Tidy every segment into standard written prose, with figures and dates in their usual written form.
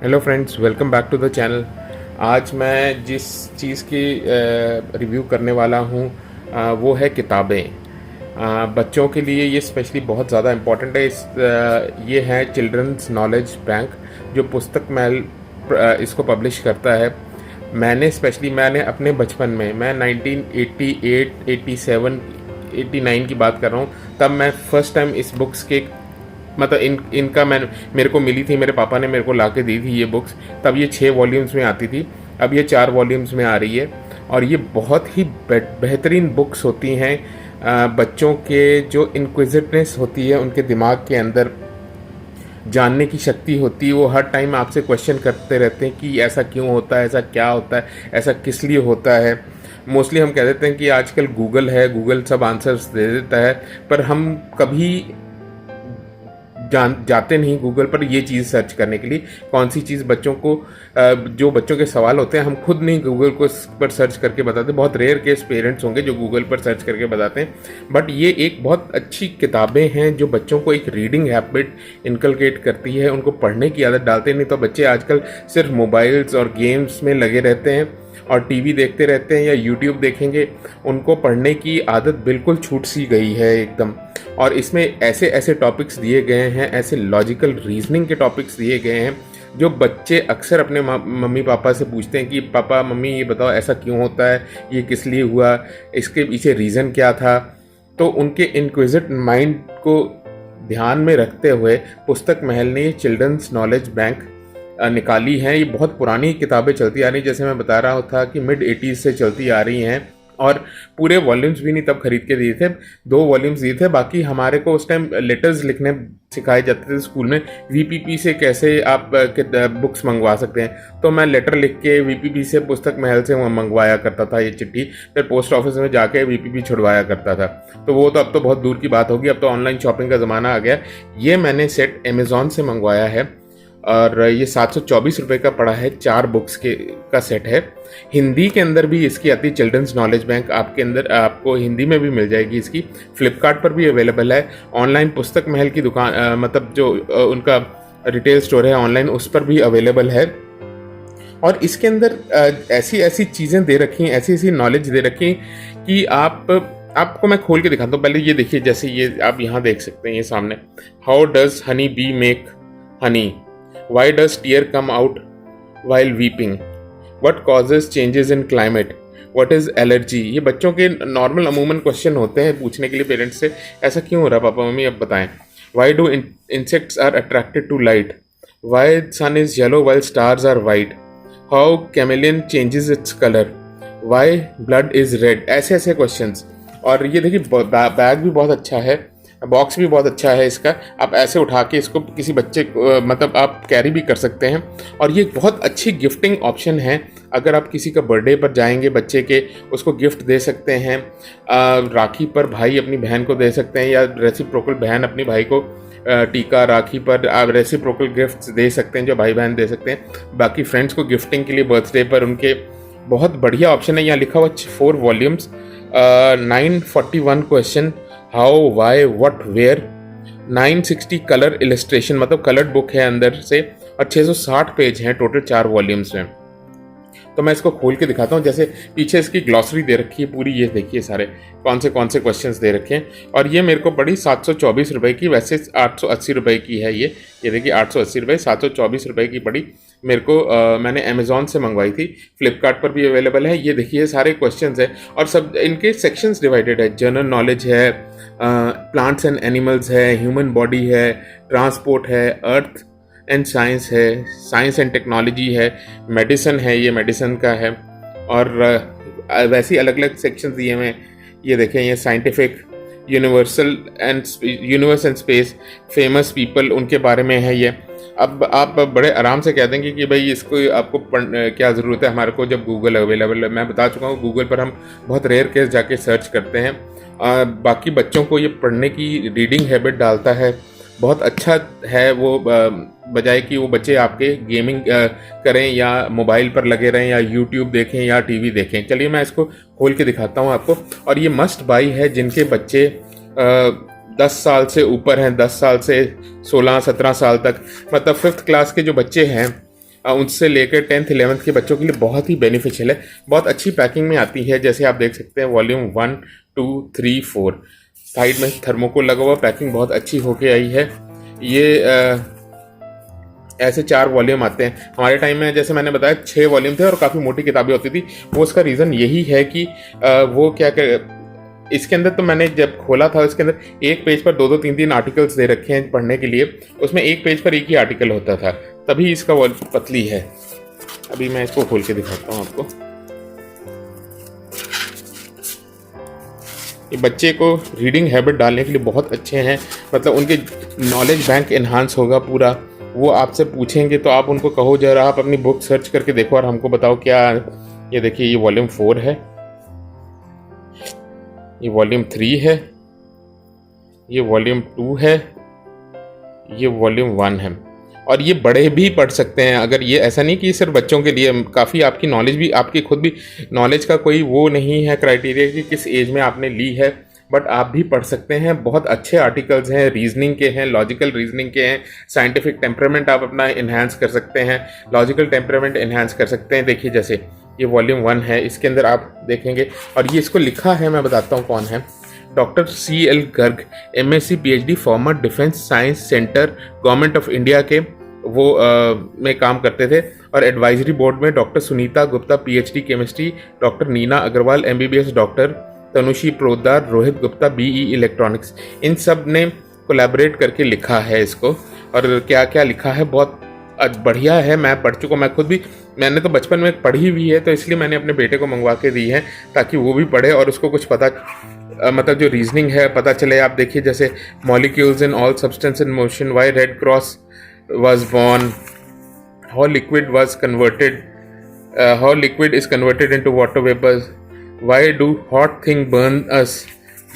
Hello friends, welcome back to the channel. आज मैं जिस चीज़ की रिव्यू करने वाला हूँ वो है किताबें। बच्चों के लिए ये स्पेशली बहुत ज़्यादा इम्पोर्टेंट है। ये है चिल्ड्रंस नॉलेज बैंक, जो पुस्तक महल इसको पब्लिश करता है। मैंने अपने बचपन में, मैं 1988, 87, 89 की बात कर रहा हूँ, तब मैं फ़र्स्ट टाइम इस बुक्स के मतलब इनका मेरे को मिली थी। मेरे पापा ने मेरे को ला के दी थी ये बुक्स। तब ये 6 वॉल्यूम्स में आती थी, अब ये 4 वॉल्यूम्स में आ रही है। और ये बहुत ही बेहतरीन बुक्स होती हैं। बच्चों के जो इंक्विजिटनेस होती है, उनके दिमाग के अंदर जानने की शक्ति होती है, वो हर टाइम आपसे क्वेश्चन करते रहते हैं कि ऐसा क्यों होता है, ऐसा क्या होता है, ऐसा किस लिए होता है। मोस्टली हम कह देते हैं कि आजकल गूगल है, गूगल सब आंसर्स दे देता है, पर हम कभी जाते नहीं गूगल पर ये चीज़ सर्च करने के लिए। कौन सी चीज़ बच्चों को जो बच्चों के सवाल होते हैं, हम खुद नहीं गूगल को पर सर्च करके बताते। बहुत रेयर केस पेरेंट्स होंगे जो गूगल पर सर्च करके बताते हैं। बट ये एक बहुत अच्छी किताबें हैं जो बच्चों को एक रीडिंग हैबिट इनकलकेट करती है, उनको पढ़ने की आदत डालते हैं। नहीं तो बच्चे आजकल सिर्फ मोबाइल्स और गेम्स में लगे रहते हैं और टीवी देखते रहते हैं या यूट्यूब देखेंगे। उनको पढ़ने की आदत बिल्कुल छूट सी गई है एकदम। और इसमें ऐसे ऐसे टॉपिक्स दिए गए हैं, ऐसे लॉजिकल रीजनिंग के टॉपिक्स दिए गए हैं जो बच्चे अक्सर अपने मम्मी पापा से पूछते हैं कि पापा मम्मी ये बताओ ऐसा क्यों होता है, ये किस लिए हुआ, इसके पीछे रीज़न क्या था। तो उनके इंक्विजिट माइंड को ध्यान में रखते हुए पुस्तक महल ने चिल्ड्रंस नॉलेज बैंक निकाली हैं। ये बहुत पुरानी किताबें चलती आ रही, जैसे मैं बता रहा था कि मिड 80s से चलती आ रही हैं। और पूरे वॉल्यूम्स भी नहीं तब खरीद के दिए थे, 2 वॉल्यूम्स दिए थे। बाकी हमारे को उस टाइम लेटर्स लिखने सिखाए जाते थे स्कूल में, वीपीपी से कैसे आप बुक्स मंगवा सकते हैं। तो मैं लेटर लिख के वीपीपी से पुस्तक महल से मंगवाया करता था ये चिट्ठी, फिर पोस्ट ऑफिस में जाके वीपीपी छुड़वाया करता था। तो वो तो अब तो बहुत दूर की बात होगी, अब तो ऑनलाइन शॉपिंग का ज़माना आ गया। ये मैंने सेट अमेज़ॉन से मंगवाया है और ये 724 रुपये का पड़ा है। 4 बुक्स का सेट है। हिंदी के अंदर भी इसकी आती है, चिल्ड्रंस नॉलेज बैंक आपको हिंदी में भी मिल जाएगी। इसकी फ्लिपकार्ट पर भी अवेलेबल है। ऑनलाइन पुस्तक महल की दुकान मतलब जो उनका रिटेल स्टोर है ऑनलाइन, उस पर भी अवेलेबल है। और इसके अंदर ऐसी ऐसी चीज़ें दे रखी हैं, ऐसी ऐसी नॉलेज दे रखी कि आपको मैं खोल के दिखाता हूँ। पहले ये देखिए, जैसे ये आप यहाँ देख सकते हैं, ये सामने, how does honey bee make Honey, why does tear come out while weeping, what causes changes in climate, what is allergy। ये बच्चों के नॉर्मल अमूमन क्वेश्चन होते हैं पूछने के लिए पेरेंट्स से, ऐसा क्यों हो रहा पापा मम्मी अब बताएं। why do insects are attracted to light, why sun is yellow while stars are white, how chameleon changes its color, why blood is red। ऐसे ऐसे क्वेश्चंस। और ये देखिए बैग भी बहुत अच्छा है, बॉक्स भी बहुत अच्छा है इसका। आप ऐसे उठा के इसको किसी बच्चे को मतलब आप कैरी भी कर सकते हैं। और ये बहुत अच्छी गिफ्टिंग ऑप्शन है। अगर आप किसी का बर्थडे पर जाएंगे बच्चे के, उसको गिफ्ट दे सकते हैं। राखी पर भाई अपनी बहन को दे सकते हैं, या रेसिप्रोकल बहन अपनी भाई को टीका राखी पर आप रेसिप्रोकल गिफ्ट्स दे सकते हैं जो भाई बहन दे सकते हैं। बाकी फ्रेंड्स को गिफ्टिंग के लिए बर्थडे पर उनके, बहुत बढ़िया ऑप्शन है। यहाँ लिखा हुआ 4 volumes, 941 question, how why what where, 960 colour illustration, मतलब कलर्ड बुक है अंदर से, और 660 पेज हैं टोटल 4 वॉल्यूम्स में। तो मैं इसको खोल के दिखाता हूँ। जैसे पीछे इसकी ग्लॉसरी दे रखी है पूरी, ये देखिए सारे कौन से क्वेश्चंस दे रखे हैं। और ये मेरे को पड़ी 724 रुपये की, वैसे 880 रुपये की है ये देखिए 880 रुपये, 724 रुपये की पड़ी मेरे को। मैंने अमेज़ॉन से मंगवाई थी, फ्लिपकार्ट पर भी अवेलेबल है। ये देखिए सारे क्वेश्चंस है और सब इनके सेक्शंस डिवाइडेड है। जनरल नॉलेज है, प्लांट्स एंड एनिमल्स है, ह्यूमन बॉडी है, ट्रांसपोर्ट है, अर्थ एंड साइंस है, साइंस एंड टेक्नोलॉजी है, मेडिसिन है, ये मेडिसिन का है। और वैसे ही अलग अलग सेक्शंस दिए हुए हैं। ये देखें, ये scientific, universe and space, famous people, उनके बारे में है ये। अब आप बड़े आराम से कह देंगे कि भाई इसको आपको क्या ज़रूरत है, हमारे को जब गूगल अवेलेबल है। मैं बता चुका हूँ, गूगल पर हम बहुत रेयर केस जाके सर्च करते हैं। बाकी बच्चों को ये पढ़ने की रीडिंग हैबिट डालता है, बहुत अच्छा है वो, बजाय कि वो बच्चे आपके गेमिंग करें या मोबाइल पर लगे रहें या यूट्यूब देखें या टीवी देखें। चलिए मैं इसको खोल के दिखाता हूँ आपको। और ये मस्ट बाई है जिनके बच्चे 10 साल से ऊपर हैं, 10 साल से 16-17 साल तक, मतलब 5th क्लास के जो बच्चे हैं उनसे लेकर 10th 11th के बच्चों के लिए बहुत ही बेनिफिशियल है। बहुत अच्छी पैकिंग में आती है, जैसे आप देख सकते हैं वॉल्यूम 1 2 3 4 साइड में थर्मोकोल लगा हुआ, पैकिंग बहुत अच्छी होके आई है। ये ऐसे 4 वॉल्यूम आते हैं। हमारे टाइम में जैसे मैंने बताया 6 वॉल्यूम थे और काफ़ी मोटी किताबें होती थी। वो उसका रीज़न यही है कि वो क्या इसके अंदर तो मैंने जब खोला था इसके अंदर एक पेज पर 2-2 3-3 आर्टिकल्स दे रखे हैं पढ़ने के लिए, उसमें एक पेज पर एक ही आर्टिकल होता था, तभी इसका वॉल पतली है। अभी मैं इसको खोल के दिखाता हूँ आपको। ये बच्चे को रीडिंग हैबिट डालने के लिए बहुत अच्छे हैं, मतलब उनके नॉलेज बैंक इन्हांस होगा पूरा। वो आपसे पूछेंगे तो आप उनको कहो जरा आप अपनी बुक सर्च करके देखो और हमको बताओ क्या। ये देखिए ये वॉल्यूम 4 है, ये वॉल्यूम 3 है, ये वॉल्यूम 2 है, ये वॉल्यूम 1 है। और ये बड़े भी पढ़ सकते हैं। अगर ये ऐसा नहीं कि सिर्फ बच्चों के लिए, काफ़ी आपकी नॉलेज भी, आपकी खुद भी नॉलेज का कोई वो नहीं है क्राइटेरिया कि किस एज में आपने ली है, बट आप भी पढ़ सकते हैं। बहुत अच्छे आर्टिकल्स हैं, रीजनिंग के हैं, लॉजिकल रीजनिंग के हैं, साइंटिफिक टेम्परामेंट आप अपना इन्हांस कर सकते हैं, लॉजिकल टेम्परामेंट इन्हांस कर सकते हैं। देखिए जैसे ये वॉल्यूम 1 है, इसके अंदर आप देखेंगे, और ये इसको लिखा है, मैं बताता हूँ कौन है, doctor CL Garg, MSc PhD, former defence science centre, government of India के वो में काम करते थे। और एडवाइजरी बोर्ड में doctor Sunita Gupta PhD chemistry, doctor Neena Agarwal MBBS, doctor Tanushi Prodar, Rohit Gupta BE electronics, इन सब ने कोलैबोरेट करके लिखा है इसको। और क्या क्या लिखा है, बहुत बढ़िया है। मैं पढ़ चुका, मैं खुद भी, मैंने तो बचपन में पढ़ी हुई है, तो इसलिए मैंने अपने बेटे को मंगवा के दी है ताकि वो भी पढ़े और उसको कुछ पता, मतलब जो रीजनिंग है पता चले। आप देखिए जैसे molecules in all substance in motion, why red cross was born, how liquid was converted, how liquid is converted into water vapours, why do hot thing burn us.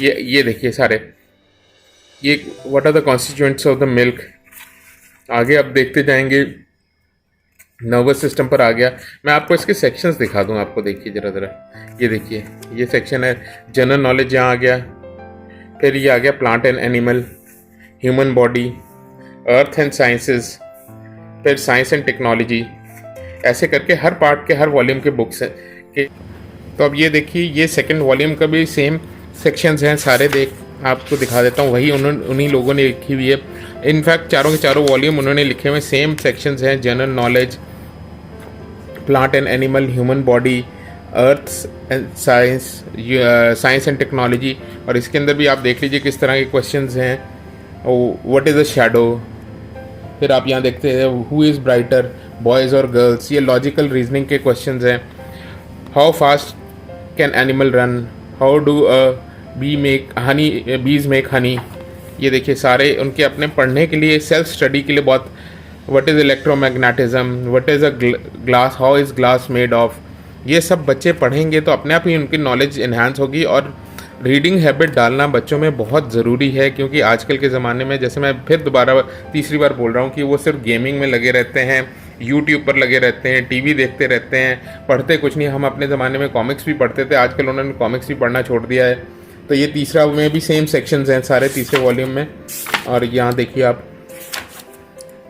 ये देखिए सारे, ये what are the constituents of the milk. आगे आप देखते जाएंगे, nervous system पर आ गया। मैं आपको इसके सेक्शंस दिखा दूं आपको, देखिए ज़रा ये देखिए, ये सेक्शन है जनरल नॉलेज, यहाँ आ गया। फिर ये आ गया plant and animal, human body, earth and sciences, फिर साइंस एंड टेक्नोलॉजी, ऐसे करके हर पार्ट के हर वॉल्यूम के बुक्स हैं कि। तो अब ये देखिए, ये सेकंड वॉल्यूम का भी सेम सेक्शंस हैं सारे, आपको दिखा देता हूँ। वही उन्हीं लोगों ने लिखी हुई है। इनफैक्ट चारों के चारों वॉल्यूम उन्होंने लिखे हुए सेम सेक्शंस हैं, general knowledge, plant and animal, human body, earth and science, science and technology. और इसके अंदर भी आप देख लीजिए किस तरह के क्वेश्चंस हैं। व्हाट इज़ अ शैडो, फिर आप यहाँ देखते हैं हु इज़ ब्राइटर, बॉयज़ और गर्ल्स, ये लॉजिकल रीजनिंग के क्वेश्चंस हैं। How fast can animal run, how do bee make honey, bees make Honey. ये देखिए सारे उनके अपने पढ़ने के लिए, सेल्फ स्टडी के लिए बहुत। What is electromagnetism, what is a glass, how is glass made of. ये सब बच्चे पढ़ेंगे तो अपने आप ही उनकी नॉलेज इन्हांस होगी। और रीडिंग हैबिट डालना बच्चों में बहुत ज़रूरी है, क्योंकि आजकल के ज़माने में, जैसे मैं फिर दोबारा तीसरी बार बोल रहा हूँ, कि वो सिर्फ गेमिंग में लगे रहते हैं, यूट्यूब पर लगे रहते हैं, टीवी देखते रहते हैं, पढ़ते कुछ नहीं। हम अपने ज़माने में कॉमिक्स भी पढ़ते थे, आजकल उन्होंने कॉमिक्स भी पढ़ना छोड़ दिया है। तो ये तीसरा में भी सेम सेक्शंस हैं सारे तीसरे वॉल्यूम में। और यहाँ देखिए आप,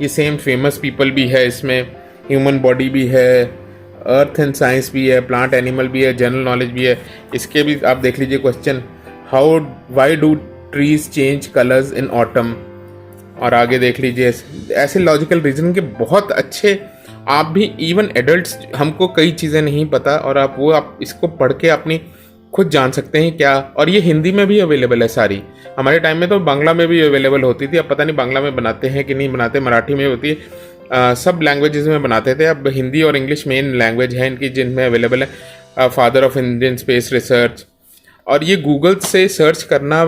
ये सेम फेमस पीपल भी है इसमें, ह्यूमन बॉडी भी है, अर्थ एंड साइंस भी है, प्लांट एनिमल भी है, जनरल नॉलेज भी है। इसके भी आप देख लीजिए question, why do trees change colours in autumn. और आगे देख लीजिए ऐसे लॉजिकल रीजनिंग के बहुत अच्छे। आप भी, इवन एडल्ट्स, हमको कई चीज़ें नहीं पता और आप इसको पढ़ के अपनी खुद जान सकते हैं क्या। और ये हिंदी में भी अवेलेबल है सारी। हमारे टाइम में तो बांग्ला में भी अवेलेबल होती थी, अब पता नहीं बांग्ला में बनाते हैं कि नहीं बनाते, मराठी में होती है, सब लैंग्वेजेस में बनाते थे। अब हिंदी और इंग्लिश मेन लैंग्वेज है इनकी जिनमें अवेलेबल है। Father of Indian space research. और ये गूगल से सर्च करना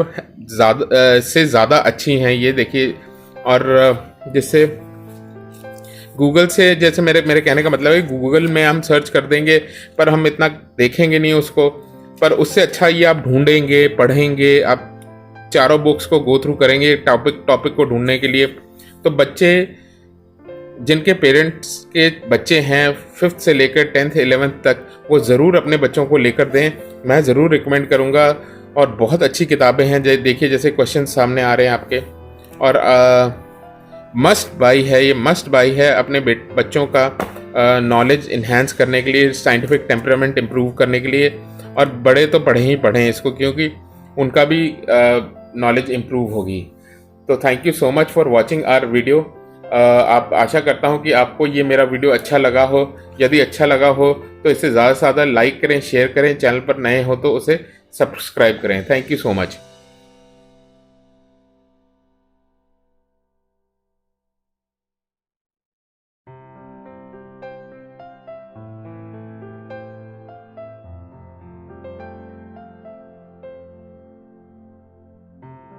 ज़्यादा अच्छी हैं ये देखिए। और जिससे गूगल से, जैसे मेरे कहने का मतलब है, गूगल में हम सर्च कर देंगे पर हम इतना देखेंगे नहीं उसको, पर उससे अच्छा ये आप ढूंढेंगे, पढ़ेंगे, आप चारों बुक्स को गो थ्रू करेंगे टॉपिक को ढूंढने के लिए। तो बच्चे, जिनके पेरेंट्स के बच्चे हैं 5th से लेकर 10th 11th तक, वो ज़रूर अपने बच्चों को लेकर दें। मैं ज़रूर रिकमेंड करूँगा। और बहुत अच्छी किताबें हैं, देखिए जैसे क्वेश्चन सामने आ रहे हैं आपके। और मस्ट बाई है, ये मस्ट बाई है अपने बच्चों का। नॉलेज इन्हेंस करने के लिए, साइंटिफिक टेम्परामेंट इम्प्रूव करने के लिए, और बड़े तो पढ़ें ही पढ़ें इसको, क्योंकि उनका भी नॉलेज इम्प्रूव होगी। तो thank you so much for watching our video. आप आशा करता हूँ कि आपको ये मेरा वीडियो अच्छा लगा हो। यदि अच्छा लगा हो तो इसे ज़्यादा से ज़्यादा लाइक करें, शेयर करें, चैनल पर नए हो तो उसे सब्सक्राइब करें। Thank you so much.